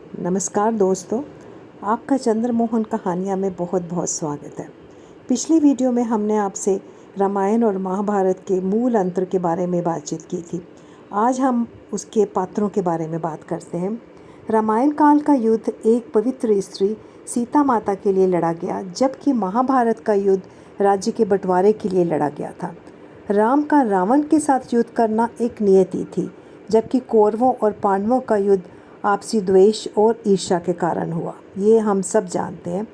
नमस्कार दोस्तों, आपका चंद्रमोहन कहानियाँ में बहुत बहुत स्वागत है। पिछली वीडियो में हमने आपसे रामायण और महाभारत के मूल अंतर के बारे में बातचीत की थी। आज हम उसके पात्रों के बारे में बात करते हैं। रामायण काल का युद्ध एक पवित्र स्त्री सीता माता के लिए लड़ा गया, जबकि महाभारत का युद्ध राज्य के बंटवारे के लिए लड़ा गया था। राम का रावण के साथ युद्ध करना एक नियति थी, जबकि कौरवों और पांडवों का युद्ध आपसी द्वेष और ईर्ष्या के कारण हुआ। ये हम सब जानते हैं।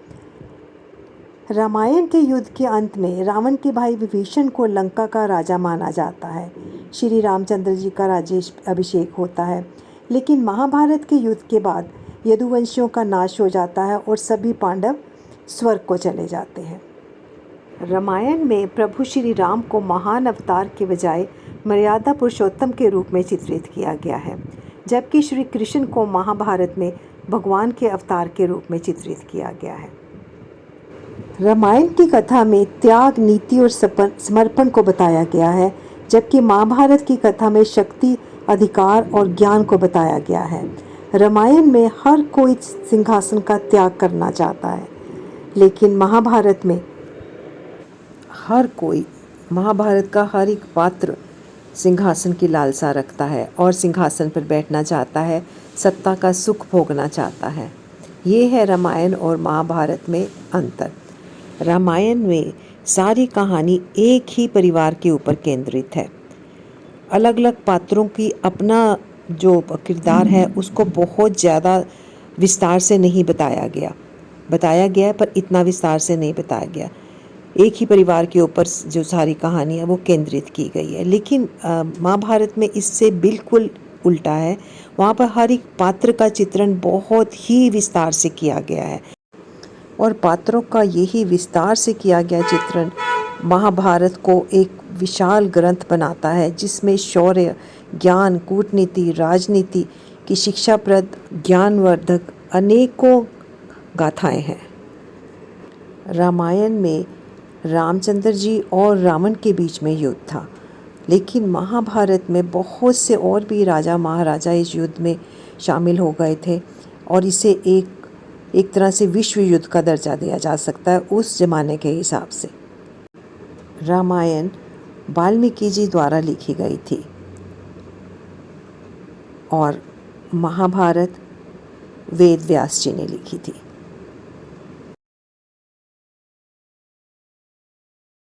रामायण के युद्ध के अंत में रावण के भाई विभीषण को लंका का राजा माना जाता है। श्री रामचंद्र जी का राज्याभिषेक होता है। लेकिन महाभारत के युद्ध के बाद यदुवंशियों का नाश हो जाता है और सभी पांडव स्वर्ग को चले जाते हैं। रामायण में प्रभु श्री राम को महान अवतार के बजाय मर्यादा पुरुषोत्तम के रूप में चित्रित किया गया है, जबकि श्री कृष्ण को महाभारत में भगवान के अवतार के रूप में चित्रित किया गया है। रामायण की कथा में त्याग, नीति और समर्पण को बताया गया है, जबकि महाभारत की कथा में शक्ति, अधिकार और ज्ञान को बताया गया है। रामायण में हर कोई सिंहासन का त्याग करना चाहता है, लेकिन महाभारत का हर एक पात्र सिंहासन की लालसा रखता है और सिंहासन पर बैठना चाहता है, सत्ता का सुख भोगना चाहता है। ये है रामायण और महाभारत में अंतर। रामायण में सारी कहानी एक ही परिवार के ऊपर केंद्रित है। अलग अलग पात्रों की अपना जो किरदार है उसको बहुत ज़्यादा विस्तार से नहीं बताया गया है, पर इतना विस्तार से नहीं बताया गया। एक ही परिवार के ऊपर जो सारी कहानी है वो केंद्रित की गई है। लेकिन महाभारत में इससे बिल्कुल उल्टा है। वहाँ पर हर एक पात्र का चित्रण बहुत ही विस्तार से किया गया है, और पात्रों का यही विस्तार से किया गया चित्रण महाभारत को एक विशाल ग्रंथ बनाता है, जिसमें शौर्य, ज्ञान, कूटनीति, राजनीति की शिक्षाप्रद, ज्ञानवर्धक अनेकों गाथाएं हैं। रामायण में रामचंद्र जी और रावण के बीच में युद्ध था, लेकिन महाभारत में बहुत से और भी राजा महाराजा इस युद्ध में शामिल हो गए थे, और इसे एक तरह से विश्व युद्ध का दर्जा दिया जा सकता है उस जमाने के हिसाब से। रामायण वाल्मीकि जी द्वारा लिखी गई थी और महाभारत वेद व्यास जी ने लिखी थी।